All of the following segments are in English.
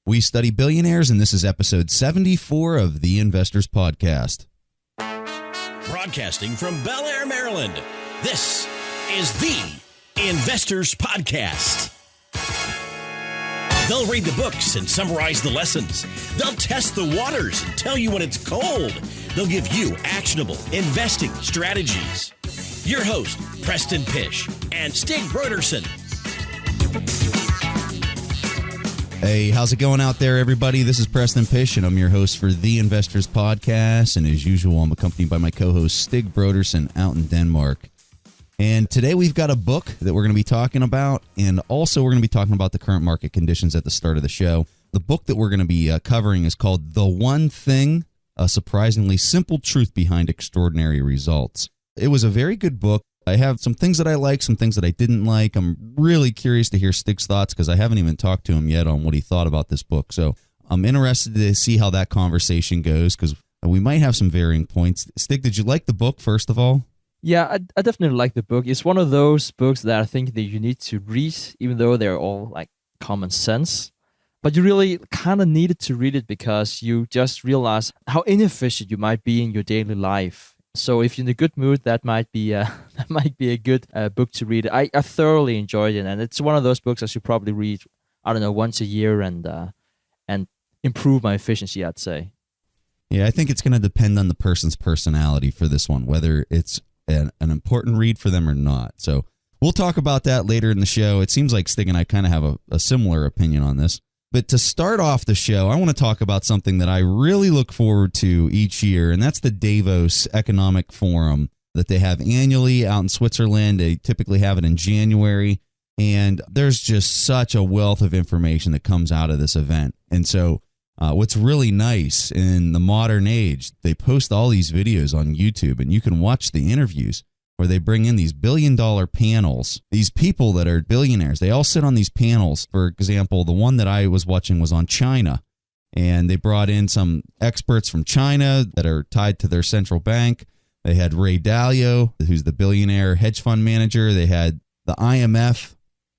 We study billionaires, and this is episode 74 of the Investors Podcast. Broadcasting from Bel Air, Maryland, this is the Investors Podcast. They'll read the books and summarize the lessons. They'll test the waters and tell you when it's cold. They'll give you actionable investing strategies. Your host, Preston Pish and Stig Broderson. Hey, how's it going out there, everybody? This is Preston Pish, and I'm your host for the Investors Podcast. And as usual, I'm accompanied by my co-host, Stig Broderson, out in Denmark. And today we've got a book that we're going to be talking about, and also we're going to be talking about the current market conditions at the start of the show. The book that we're going to be covering is called The One Thing, A Surprisingly Simple Truth Behind Extraordinary Results. It was a very good book. I have some things that I like, some things that I didn't like. I'm really curious to hear Stig's thoughts because I haven't even talked to him yet on what he thought about this book. So I'm interested to see how that conversation goes because we might have some varying points. Stig, did you like the book, first of all? Yeah, I definitely like the book. It's one of those books that I think that you need to read, even though they're all like common sense. But you really kind of needed to read it because you just realize how inefficient you might be in your daily life. So if you're in a good mood, that might be a good book to read. I thoroughly enjoyed it, and it's one of those books I should probably read, I don't know, once a year and improve my efficiency, I'd say. Yeah, I think it's going to depend on the person's personality for this one, whether it's an important read for them or not. So we'll talk about that later in the show. It seems like Stig and I kind of have a similar opinion on this. But to start off the show, I want to talk about something that I really look forward to each year, and that's the Davos Economic Forum that they have annually out in Switzerland. They typically have it in January, and there's just such a wealth of information that comes out of this event. And so what's really nice in the modern age, they post all these videos on YouTube, and you can watch the interviews where they bring in these billion-dollar panels. These people that are billionaires, they all sit on these panels. For example, the one that I was watching was on China, and they brought in some experts from China that are tied to their central bank. They had Ray Dalio, who's the billionaire hedge fund manager. They had the IMF.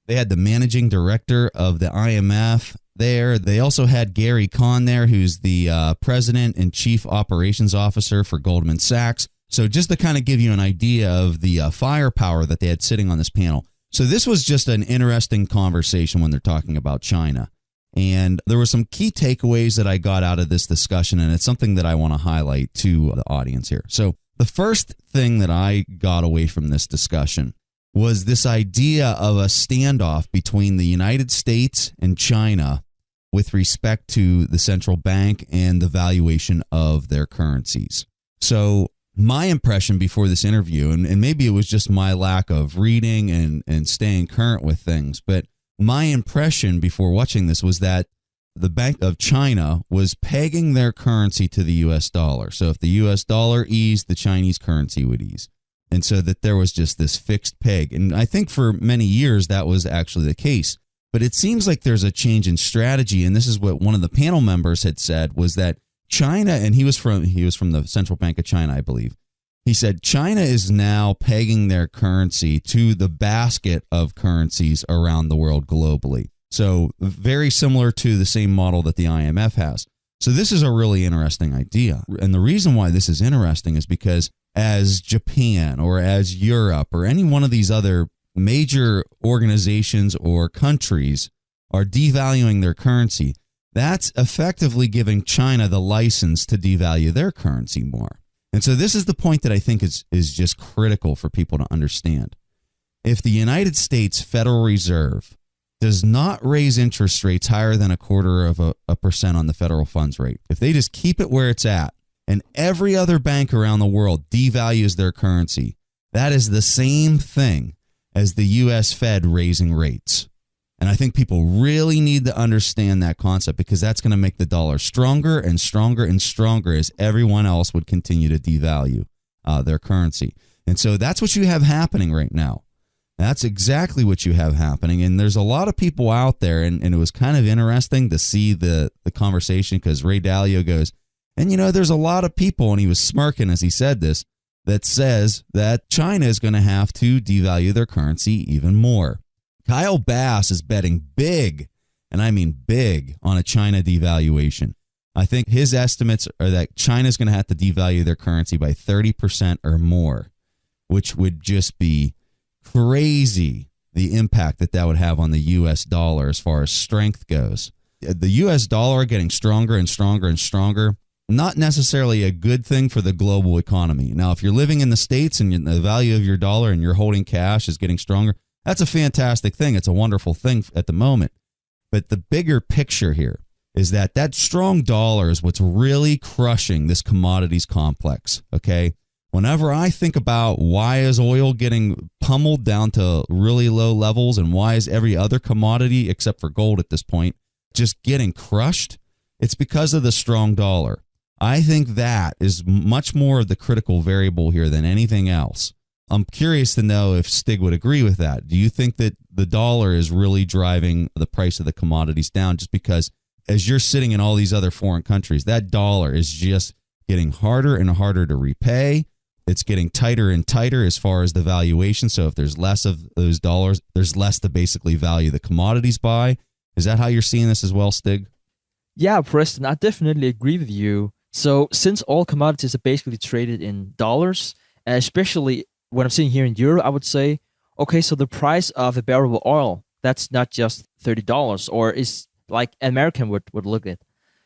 They had the managing director of the IMF there. They also had Gary Keller there, who's the president and chief operations officer for Goldman Sachs. So just to kind of give you an idea of the firepower that they had sitting on this panel. So this was just an interesting conversation when they're talking about China. And there were some key takeaways that I got out of this discussion, and it's something that I want to highlight to the audience here. So the first thing that I got away from this discussion was this idea of a standoff between the United States and China with respect to the central bank and the valuation of their currencies. So my impression before this interview, and maybe it was just my lack of reading and staying current with things, but my impression before watching this was that the Bank of China was pegging their currency to the U.S. dollar. So if the U.S. dollar eased, the Chinese currency would ease. And so that there was just this fixed peg. And I think for many years that was actually the case. But it seems like there's a change in strategy, and this is what one of the panel members had said, was that China, and he was from the Central Bank of China, I believe. He said China is now pegging their currency to the basket of currencies around the world globally. So very similar to the same model that the IMF has. So this is a really interesting idea. And the reason why this is interesting is because as Japan or as Europe or any one of these other major organizations or countries are devaluing their currency, that's effectively giving China the license to devalue their currency more. And so this is the point that I think is just critical for people to understand. If the United States Federal Reserve does not raise interest rates higher than 0.25% on the federal funds rate, if they just keep it where it's at, and every other bank around the world devalues their currency, that is the same thing as the U.S. Fed raising rates. And I think people really need to understand that concept because that's going to make the dollar stronger and stronger and stronger as everyone else would continue to devalue their currency. And so that's what you have happening right now. That's exactly what you have happening. And there's a lot of people out there, and it was kind of interesting to see the conversation because Ray Dalio goes, and there's a lot of people, and he was smirking as he said this, that says that China is going to have to devalue their currency even more. Kyle Bass is betting big and I mean big, on a China devaluation. I think his estimates are that China's going to have to devalue their currency by 30% or more, which would just be crazy, the impact that would have on the U.S. dollar as far as strength goes. The U.S. dollar getting stronger and stronger and stronger, not necessarily a good thing for the global economy. Now, if you're living in the States and the value of your dollar and you're holding cash is getting stronger, that's a fantastic thing. It's a wonderful thing at the moment. But the bigger picture here is that strong dollar is what's really crushing this commodities complex, okay? Whenever I think about why is oil getting pummeled down to really low levels and why is every other commodity except for gold at this point just getting crushed, it's because of the strong dollar. I think that is much more of the critical variable here than anything else. I'm curious to know if Stig would agree with that. Do you think that the dollar is really driving the price of the commodities down just because as you're sitting in all these other foreign countries, that dollar is just getting harder and harder to repay? It's getting tighter and tighter as far as the valuation. So if there's less of those dollars, there's less to basically value the commodities by. Is that how you're seeing this as well, Stig? Yeah, Preston, I definitely agree with you. So since all commodities are basically traded in dollars, and especially when I'm sitting here in Europe, I would say, okay, so the price of a barrel of oil, that's not just $30 or is like an American would look at.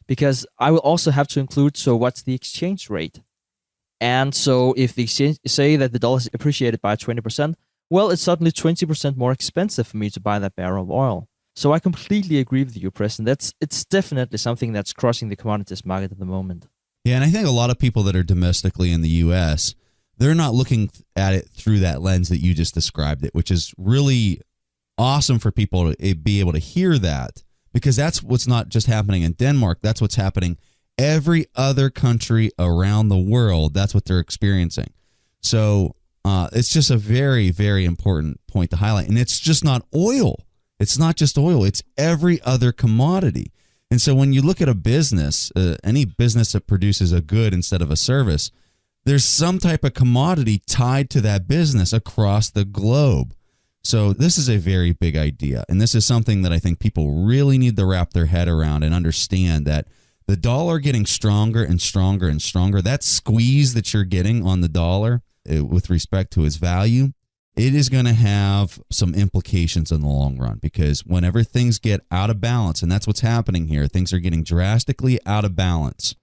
Because I will also have to include, so what's the exchange rate? And so if the exchange, say that the dollar is appreciated by 20%, well, it's suddenly 20% more expensive for me to buy that barrel of oil. So I completely agree with you, Preston. It's definitely something that's crossing the commodities market at the moment. Yeah, and I think a lot of people that are domestically in the U.S., they're not looking at it through that lens that you just described it, which is really awesome for people to be able to hear that, because that's what's not just happening in Denmark. That's what's happening every other country around the world. That's what they're experiencing. So it's just a very, very important point to highlight. And it's just not oil. It's not just oil. It's every other commodity. And so when you look at a business, any business that produces a good instead of a service, there's some type of commodity tied to that business across the globe. So this is a very big idea. And this is something that I think people really need to wrap their head around and understand, that the dollar getting stronger and stronger and stronger, that squeeze that you're getting on the dollar with respect to its value, it is going to have some implications in the long run, because whenever things get out of balance, and that's what's happening here, things are getting drastically out of balance.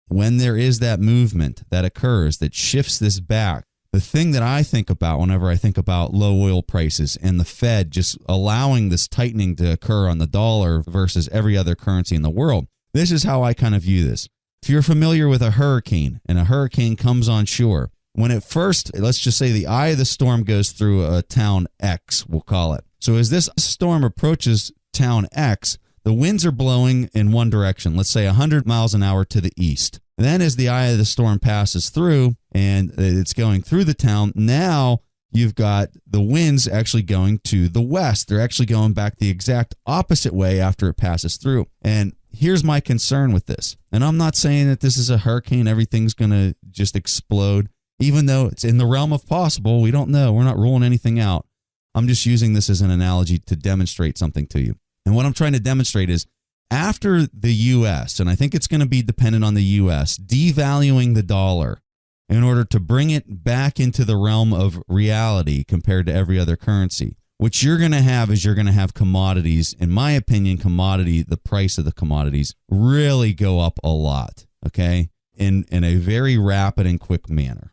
When there is that movement that occurs that shifts this back, the thing that I think about whenever I think about low oil prices and the Fed just allowing this tightening to occur on the dollar versus every other currency in the world, this is how I kind of view this. If you're familiar with a hurricane and a hurricane comes on shore, when it first, let's just say the eye of the storm goes through a town X, we'll call it. So as this storm approaches town X, the winds are blowing in one direction, let's say 100 miles an hour to the east. And then as the eye of the storm passes through and it's going through the town, now you've got the winds actually going to the west. They're actually going back the exact opposite way after it passes through. And here's my concern with this. And I'm not saying that this is a hurricane, everything's going to just explode. Even though it's in the realm of possible, we don't know. We're not ruling anything out. I'm just using this as an analogy to demonstrate something to you. And what I'm trying to demonstrate is, after the U.S., and I think it's going to be dependent on the U.S., devaluing the dollar in order to bring it back into the realm of reality compared to every other currency, what you're going to have is you're going to have commodities, in my opinion, the price of the commodities really go up a lot, okay, in a very rapid and quick manner.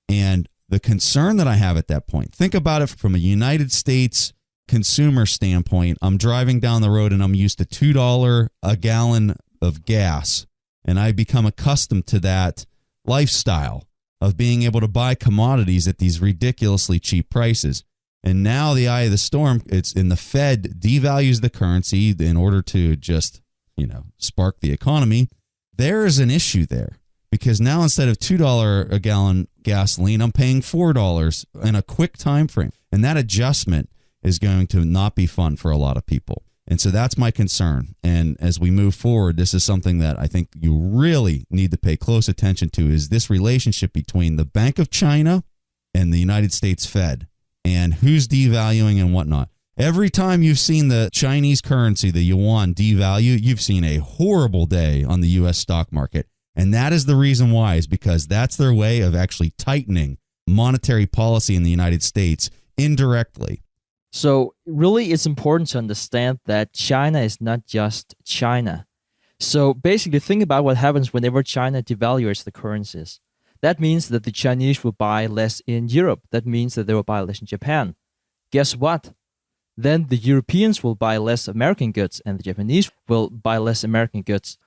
And the concern that I have at that point, think about it from a United States consumer standpoint. I'm driving down the road and I'm used to $2 a gallon of gas, and I become accustomed to that lifestyle of being able to buy commodities at these ridiculously cheap prices. And now the eye of the storm, it's in the Fed devalues the currency in order to just, spark the economy. There is an issue there, because now instead of $2 a gallon gasoline, I'm paying $4 in a quick time frame. And that adjustment is going to not be fun for a lot of people. And so that's my concern. And as we move forward, this is something that I think you really need to pay close attention to, is this relationship between the Bank of China and the United States Fed, and who's devaluing and whatnot. Every time you've seen the Chinese currency, the yuan, devalue, you've seen a horrible day on the U.S. stock market. And that is the reason why, is because that's their way of actually tightening monetary policy in the United States indirectly. So really, it's important to understand that China is not just China. So basically, think about what happens whenever China devalues the currencies. That means that the Chinese will buy less in Europe. That means that they will buy less in Japan. Guess what? Then the Europeans will buy less American goods and the Japanese will buy less American goods.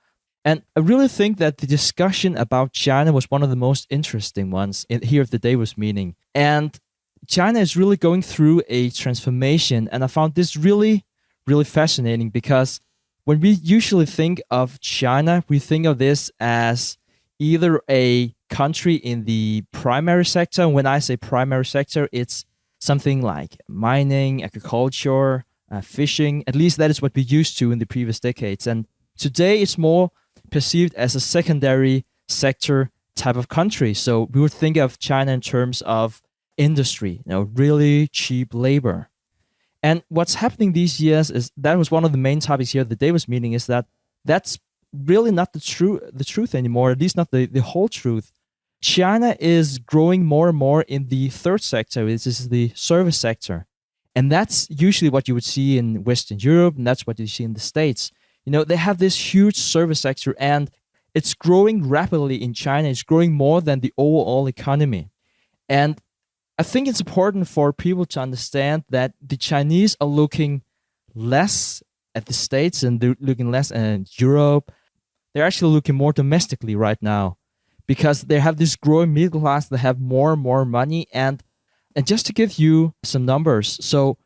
And I really think that the discussion about China was one of the most interesting ones here at the Davos meeting. And China is really going through a transformation. And I found this really, really fascinating because when we usually think of China, we think of this as either a country in the primary sector. When I say primary sector, it's something like mining, agriculture, fishing. At least that is what we used to in the previous decades. And today it's more perceived as a secondary sector type of country. So we would think of China in terms of industry, really cheap labor. And what's happening these years is that was one of the main topics here at the Davos meeting, is that that's really not the truth anymore, at least not the whole truth. China is growing more and more in the third sector, which is the service sector. And that's usually what you would see in Western Europe, and that's what you see in the States. They have this huge service sector, and it's growing rapidly in China. It's growing more than the overall economy. And I think it's important for people to understand that the Chinese are looking less at the States and they're looking less at Europe. They're actually looking more domestically right now, because they have this growing middle class that have more and more money. And just to give you some numbers, so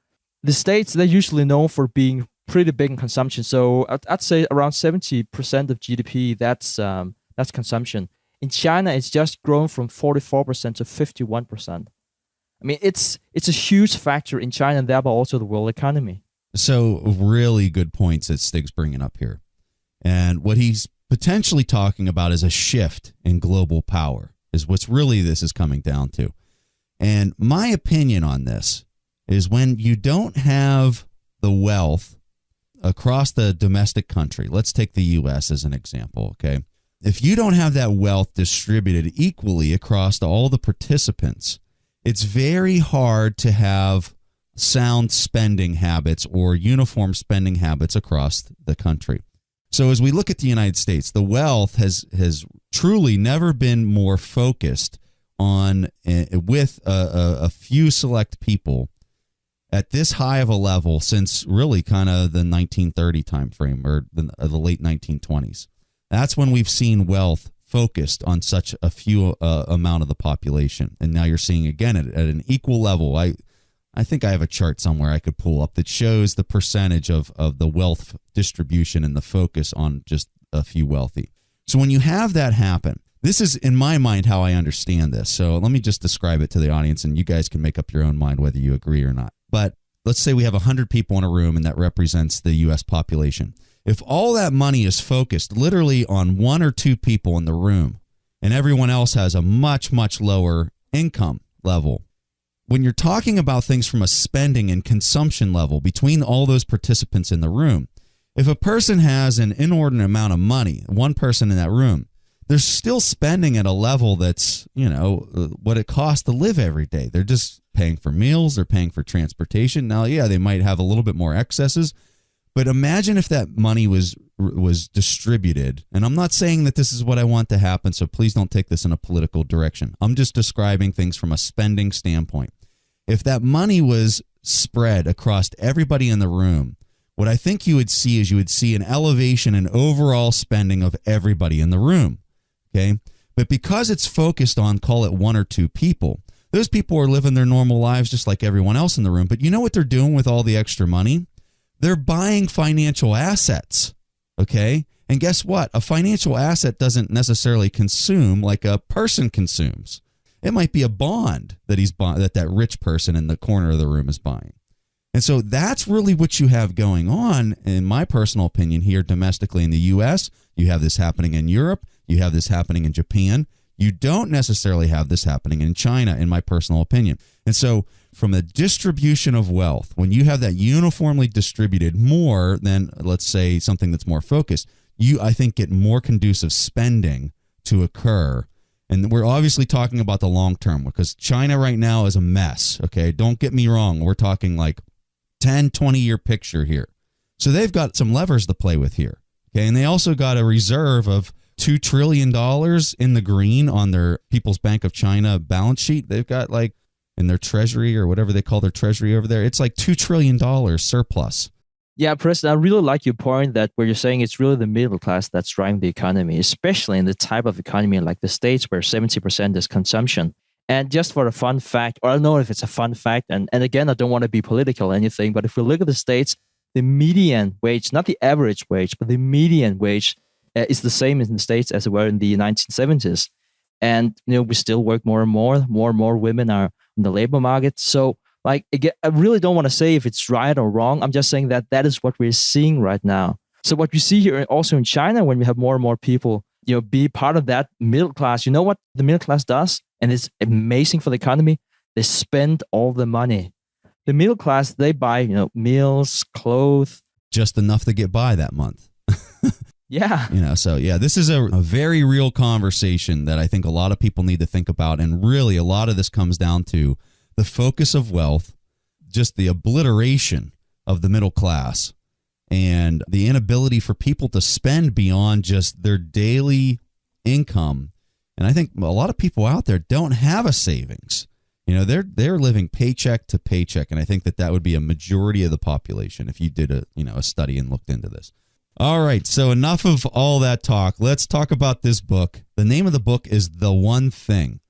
the States, they're usually known for being pretty big in consumption. So I'd say around 70% of GDP, that's consumption. In China, it's just grown from 44% to 51%. I mean, it's a huge factor in China and thereby also the world economy. So really good points that Stig's bringing up here. And what he's potentially talking about is a shift in global power, is what's really this is coming down to. And my opinion on this is, when you don't have the wealth across the domestic country, let's take the U.S. as an example, okay? If you don't have that wealth distributed equally across all the participants, it's very hard to have sound spending habits or uniform spending habits across the country. So as we look at the United States, the wealth has truly never been more focused on with a few select people at this high of a level since really kind of the 1930 time frame, or the late 1920s. That's when we've seen wealth focused on such a few amount of the population. And now you're seeing again at an equal level. I think I have a chart somewhere I could pull up that shows the percentage of the wealth distribution and the focus on just a few wealthy. So when you have that happen, this is, in my mind, how I understand this. So let me just describe it to the audience, and you guys can make up your own mind whether you agree or not. But let's say we have 100 people in a room, and that represents the U.S. population. If all that money is focused literally on one or two people in the room, and everyone else has a much, much lower income level, when you're talking about things from a spending and consumption level between all those participants in the room, if a person has an inordinate amount of money, one person in that room, they're still spending at a level that's, what it costs to live every day. They're just paying for meals, they're paying for transportation. Now, yeah, they might have a little bit more excesses, but imagine if that money was distributed. And I'm not saying that this is what I want to happen, so please don't take this in a political direction. I'm just describing things from a spending standpoint. If that money was spread across everybody in the room, what I think you would see is an elevation in overall spending of everybody in the room. Okay? But because it's focused on, call it one or two people, those people are living their normal lives just like everyone else in the room. But you know what they're doing with all the extra money? They're buying financial assets. Okay? And guess what? A financial asset doesn't necessarily consume like a person consumes. It might be a bond that rich person in the corner of the room is buying. And so that's really what you have going on, in my personal opinion, here domestically in the U.S. You have this happening in Europe. You have this happening in Japan. You don't necessarily have this happening in China, in my personal opinion. And so from a distribution of wealth, when you have that uniformly distributed more than, let's say, something that's more focused, you, I think, get more conducive spending to occur. And we're obviously talking about the long term because China right now is a mess. Okay. Don't get me wrong. We're talking like 10, 20-year picture here. So they've got some levers to play with here. Okay. And they also got a reserve of $2 trillion in the green on their People's Bank of China balance sheet. They've got like in their treasury or whatever they call their treasury over there, it's like $2 trillion surplus. Yeah, Preston, I really like your point that where you're saying it's really the middle class that's driving the economy, especially in the type of economy like the States where 70% is consumption. And just for a fun fact, or I don't know if it's a fun fact, and again, I don't want to be political or anything, but if we look at the States, the median wage, not the average wage, but the median wage is the same in the States as it were in the 1970s. And, we still work more and more women are in the labor market. So, like, again, I really don't want to say if it's right or wrong. I'm just saying that is what we're seeing right now. So what we see here also in China, when we have more and more people, be part of that middle class, you know what the middle class does? And it's amazing for the economy. They spend all the money. The middle class, they buy, meals, clothes. Just enough to get by that month. Yeah. So yeah, this is a very real conversation that I think a lot of people need to think about. And really, a lot of this comes down to the focus of wealth, just the obliteration of the middle class, and the inability for people to spend beyond just their daily income. And I think a lot of people out there don't have a savings. They're living paycheck to paycheck. And I think that would be a majority of the population if you did a study and looked into this. All right, so enough of all that talk. Let's talk about this book. The name of the book is The One Thing.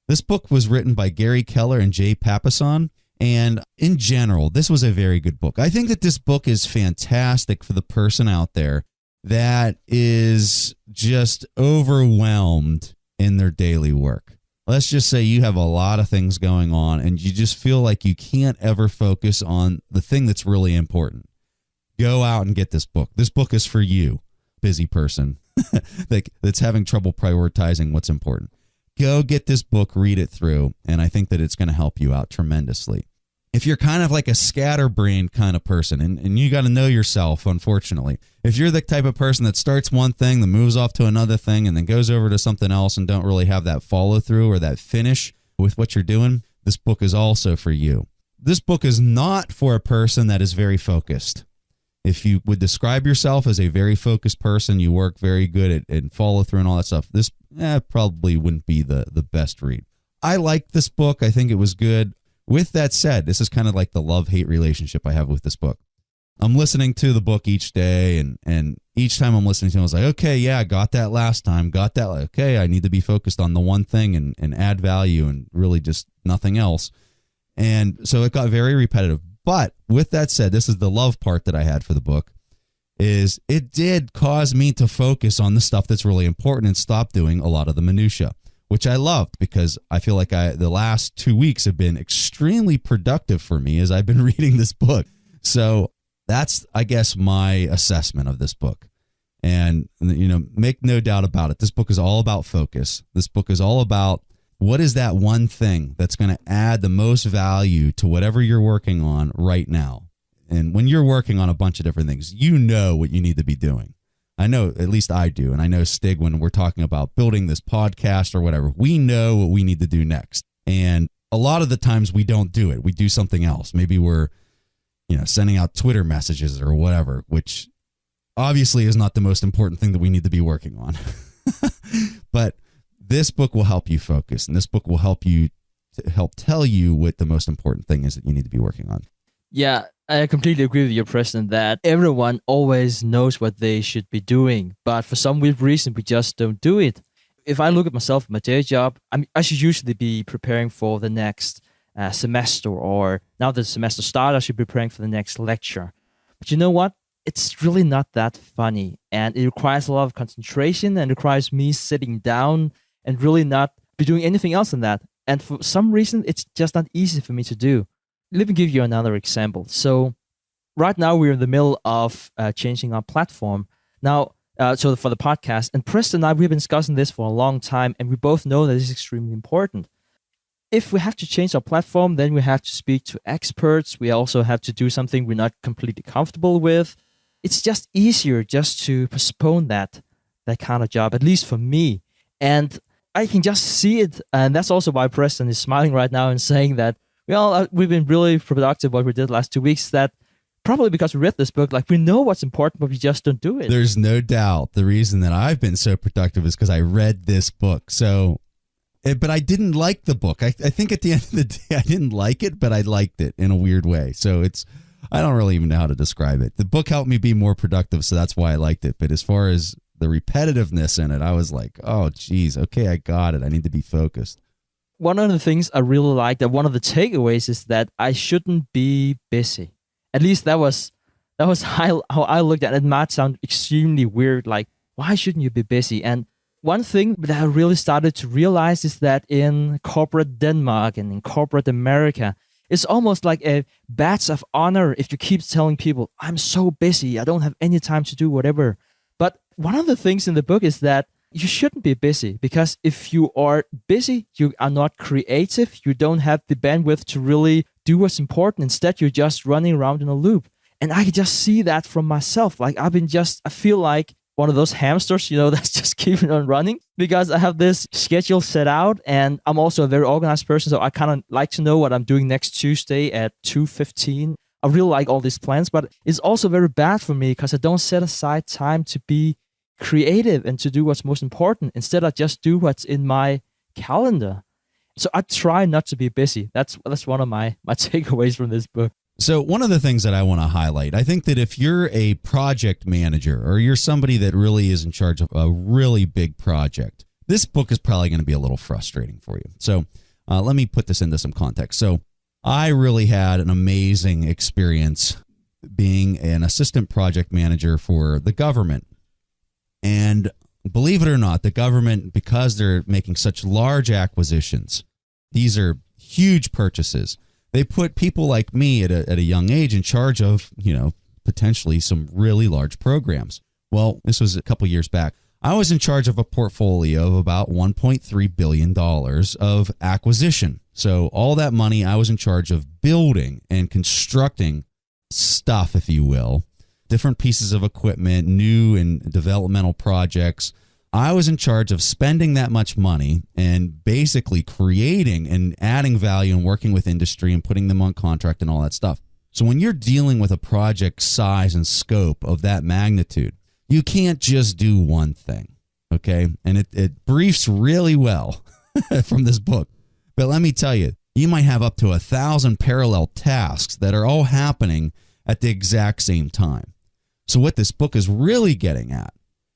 This book was written by Gary Keller and Jay Papasan, and in general, this was a very good book. I think that this book is fantastic for the person out there that is just overwhelmed in their daily work. Let's just say you have a lot of things going on, and you just feel like you can't ever focus on the thing that's really important. Go out and get this book. This book is for you, busy person that's having trouble prioritizing what's important. Go get this book, read it through, and I think that it's going to help you out tremendously. If you're kind of like a scatterbrained kind of person, and you got to know yourself, unfortunately. If you're the type of person that starts one thing, then moves off to another thing, and then goes over to something else and don't really have that follow through or that finish with what you're doing, this book is also for you. This book is not for a person that is very focused. If you would describe yourself as a very focused person, you work very good at follow through and all that stuff, this probably wouldn't be the best read. I liked this book. I think it was good. With that said, this is kind of like the love-hate relationship I have with this book. I'm listening to the book each day, and each time I'm listening to it, I was like, okay, yeah, I got that last time, okay, I need to be focused on the one thing and add value and really just nothing else. And so it got very repetitive. But with that said, this is the love part that I had for the book, is it did cause me to focus on the stuff that's really important and stop doing a lot of the minutia, which I loved because I feel like the last 2 weeks have been extremely productive for me as I've been reading this book. So that's, I guess, my assessment of this book. And, make no doubt about it. This book is all about focus. This book is all about what is that one thing that's going to add the most value to whatever you're working on right now. And when you're working on a bunch of different things, you know what you need to be doing. I know, at least I do. And I know Stig, when we're talking about building this podcast or whatever, we know what we need to do next. And a lot of the times we don't do it. We do something else. Maybe we're, sending out Twitter messages or whatever, which obviously is not the most important thing that we need to be working on. But this book will help you focus, and this book will help you to help tell you what the most important thing is that you need to be working on. Yeah, I completely agree with you, Preston, that everyone always knows what they should be doing, but for some weird reason, we just don't do it. If I look at myself, my day job, I should usually be preparing for the next semester, or now that the semester started, I should be preparing for the next lecture. But you know what? It's really not that funny, and it requires a lot of concentration and requires me sitting down and really not be doing anything else than that. And for some reason, it's just not easy for me to do. Let me give you another example. So right now we're in the middle of changing our platform. Now, so for the podcast, and Preston and I, we've been discussing this for a long time, and we both know that this is extremely important. if we have to change our platform, then we have to speak to experts. We also have to do something we're not completely comfortable with. It's just easier just to postpone that kind of job, at least for me. And I can just see it. And that's also why Preston is smiling right now and saying that, well, we've been really productive what we did last 2 weeks. That probably because we read this book, like we know what's important, but we just don't do it. There's no doubt the reason that I've been so productive is because I read this book. So, but I didn't like the book. I think at the end of the day, I didn't like it, but I liked it in a weird way. So I don't really even know how to describe it. The book helped me be more productive, so that's why I liked it. But as far as the repetitiveness in it, I was like, oh, geez, okay, I got it. I need to be focused. One of the things I really liked, that one of the takeaways is that I shouldn't be busy. At least that was how I looked at it. It might sound extremely weird, like, why shouldn't you be busy? And one thing that I really started to realize is that in corporate Denmark and in corporate America, it's almost like a badge of honor if you keep telling people, I'm so busy, I don't have any time to do whatever. But one of the things in the book is that you shouldn't be busy, because if you are busy, you are not creative, you don't have the bandwidth to really do what's important. Instead, you're just running around in a loop. And I can just see that from myself. Like I feel like one of those hamsters, that's just keeping on running, because I have this schedule set out, and I'm also a very organized person. So I kind of like to know what I'm doing next Tuesday at 2:15. I really like all these plans, but it's also very bad for me because I don't set aside time to be creative and to do what's most important. Instead, I just do what's in my calendar. So I try not to be busy. That's one of my takeaways from this book. So one of the things that I want to highlight, I think that if you're a project manager or you're somebody that really is in charge of a really big project, this book is probably going to be a little frustrating for you. So let me put this into some context. So I really had an amazing experience being an assistant project manager for the government. And believe it or not, the government, because they're making such large acquisitions, these are huge purchases, they put people like me at a young age in charge of, potentially some really large programs. Well, this was a couple years back. I was in charge of a portfolio of about $1.3 billion of acquisition. So all that money, I was in charge of building and constructing stuff, if you will, different pieces of equipment, new and developmental projects. I was in charge of spending that much money and basically creating and adding value and working with industry and putting them on contract and all that stuff. So when you're dealing with a project size and scope of that magnitude, you can't just do one thing, okay? And it briefs really well from this book. But let me tell you, you might have up to 1,000 parallel tasks that are all happening at the exact same time. So what this book is really getting at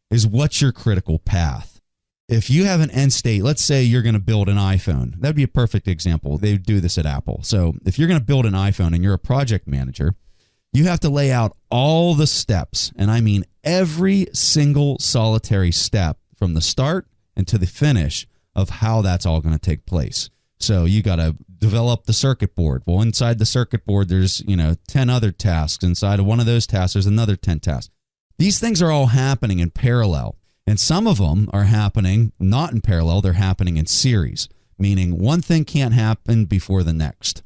is what's your critical path. If you have an end state, let's say you're going to build an iPhone. That'd be a perfect example. They do this at Apple. So if you're going to build an iPhone and you're a project manager, you have to lay out all the steps, and I mean every single solitary step from the start and to the finish of how that's all going to take place. So you got to develop the circuit board. Well, inside the circuit board, there's 10 other tasks. Inside of one of those tasks, there's another 10 tasks. These things are all happening in parallel, and some of them are happening not in parallel, they're happening in series, meaning one thing can't happen before the next.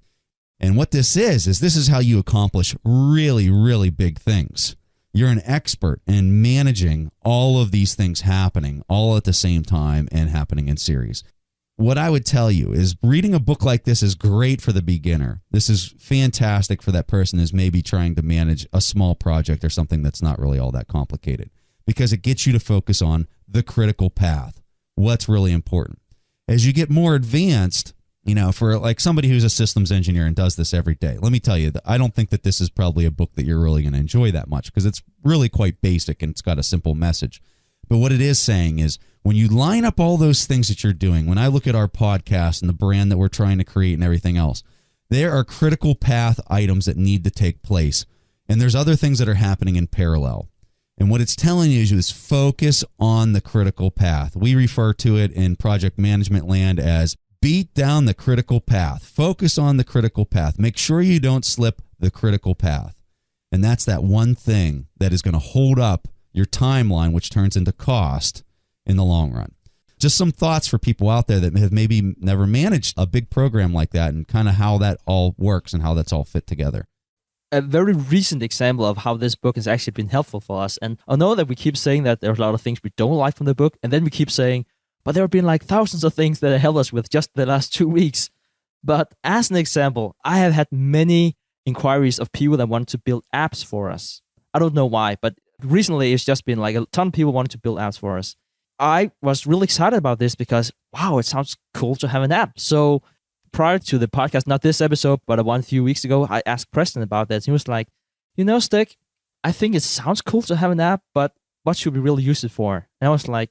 And what this is this is how you accomplish really, really big things. You're an expert in managing all of these things happening all at the same time and happening in series. What I would tell you is reading a book like this is great for the beginner. This is fantastic for that person who's maybe trying to manage a small project or something that's not really all that complicated, because it gets you to focus on the critical path, what's really important. As you get more advanced, for like somebody who's a systems engineer and does this every day, let me tell you that I don't think that this is probably a book that you're really going to enjoy that much, because it's really quite basic and it's got a simple message. But what it is saying is, when you line up all those things that you're doing, when I look at our podcast and the brand that we're trying to create and everything else, there are critical path items that need to take place. And there's other things that are happening in parallel. And what it's telling you is focus on the critical path. We refer to it in project management land as beat down the critical path. Focus on the critical path. Make sure you don't slip the critical path. And that's that one thing that is going to hold up your timeline, which turns into cost in the long run. just some thoughts for people out there that have maybe never managed a big program like that and kind of how that all works and how that's all fit together. A very recent example of how this book has actually been helpful for us. And I know that we keep saying that there are a lot of things we don't like from the book, and then we keep saying, but there have been like thousands of things that have helped us with just the last 2 weeks. But as an example, I have had many inquiries of people that want to build apps for us. I don't know why, but recently it's just been like a ton of people wanting to build apps for us. I was really excited about this because, wow, it sounds cool to have an app. So prior to the podcast, not this episode, but one few weeks ago, I asked Preston about that. He was like, Stig, I think it sounds cool to have an app, but what should we really use it for? And I was like,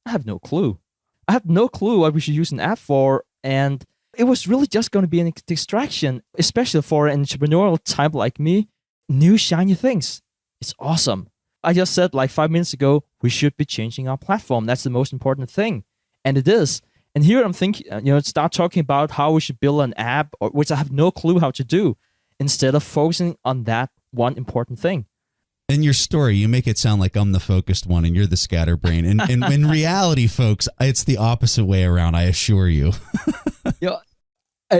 I have no clue. I have no clue what we should use an app for. And it was really just going to be an distraction, especially for an entrepreneurial type like me. New shiny things. It's awesome. I just said like 5 minutes ago, we should be changing our platform. That's the most important thing. And it is. And here I'm thinking, start talking about how we should build an app, which I have no clue how to do, instead of focusing on that one important thing. In your story, you make it sound like I'm the focused one and you're the scatterbrain. And in reality, folks, it's the opposite way around, I assure you.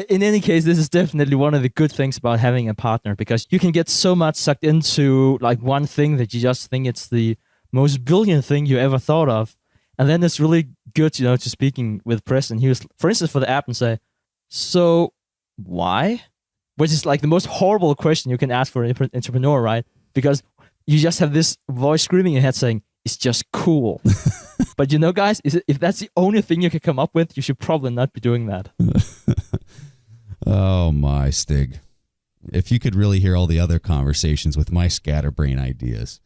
In any case, this is definitely one of the good things about having a partner, because you can get so much sucked into like one thing that you just think it's the most brilliant thing you ever thought of. And then it's really good, to speaking with Preston. He was, for instance, for the app and say, so why? Which is like the most horrible question you can ask for an entrepreneur, right? Because you just have this voice screaming in your head saying, it's just cool. But guys, if that's the only thing you can come up with, you should probably not be doing that. Oh my, Stig. If you could really hear all the other conversations with my scatterbrain ideas.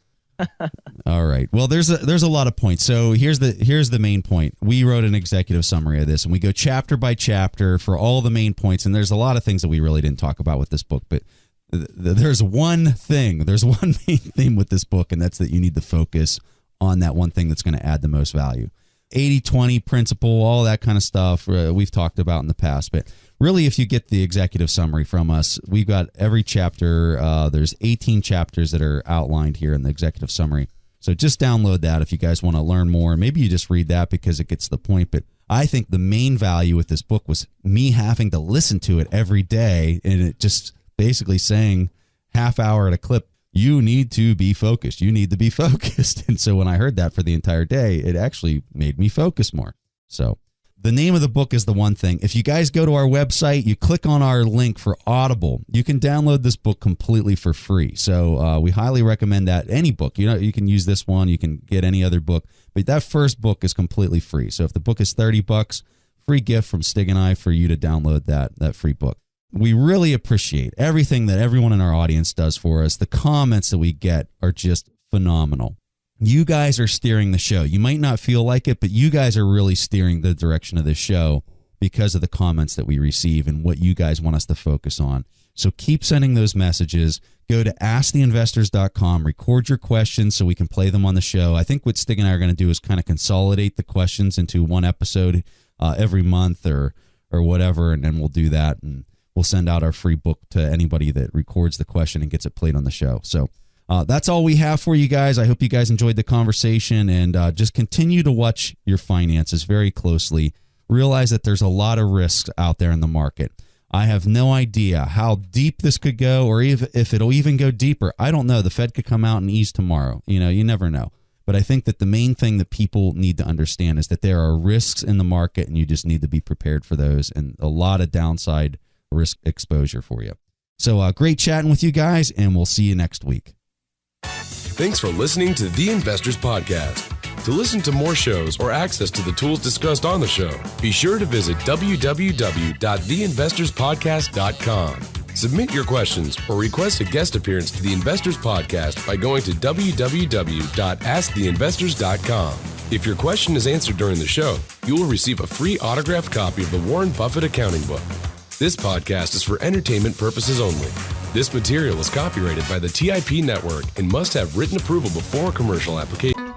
All right. Well, there's a lot of points. So here's the main point. We wrote an executive summary of this, and we go chapter by chapter for all the main points. And there's a lot of things that we really didn't talk about with this book, but there's one main theme with this book, and that's that you need to focus on that one thing that's going to add the most value. 80-20 principle, all that kind of stuff we've talked about in the past. But really, if you get the executive summary from us, we've got every chapter. There's 18 chapters that are outlined here in the executive summary. So just download that if you guys want to learn more. Maybe you just read that because it gets to the point. But I think the main value with this book was me having to listen to it every day, and it just basically saying half hour at a clip, you need to be focused. You need to be focused. And so when I heard that for the entire day, it actually made me focus more. So the name of the book is the one thing. If you guys go to our website, you click on our link for Audible, you can download this book completely for free. So we highly recommend that. Any book, you can use this one, you can get any other book, but that first book is completely free. So if the book is $30, free gift from Stig and I for you to download that free book. We really appreciate everything that everyone in our audience does for us. The comments that we get are just phenomenal. You guys are steering the show. You might not feel like it, but you guys are really steering the direction of this show because of the comments that we receive and what you guys want us to focus on. So keep sending those messages. Go to asktheinvestors.com, record your questions so we can play them on the show. I think what Stig and I are going to do is kind of consolidate the questions into one episode every month or whatever, and then we'll do that, and we'll send out our free book to anybody that records the question and gets it played on the show. So that's all we have for you guys. I hope you guys enjoyed the conversation, and just continue to watch your finances very closely. Realize that there's a lot of risks out there in the market. I have no idea how deep this could go, or if it'll even go deeper. I don't know. The Fed could come out and ease tomorrow. You never know. But I think that the main thing that people need to understand is that there are risks in the market, and you just need to be prepared for those, and a lot of downside risk exposure for you. So great chatting with you guys, and we'll see you next week. Thanks for listening to The Investors Podcast. To listen to more shows or access to the tools discussed on the show, be sure to visit www.theinvestorspodcast.com. Submit your questions or request a guest appearance to The Investors Podcast by going to www.asktheinvestors.com. If your question is answered during the show, you will receive a free autographed copy of the Warren Buffett Accounting Book. This podcast is for entertainment purposes only. This material is copyrighted by the TIP Network and must have written approval before commercial application.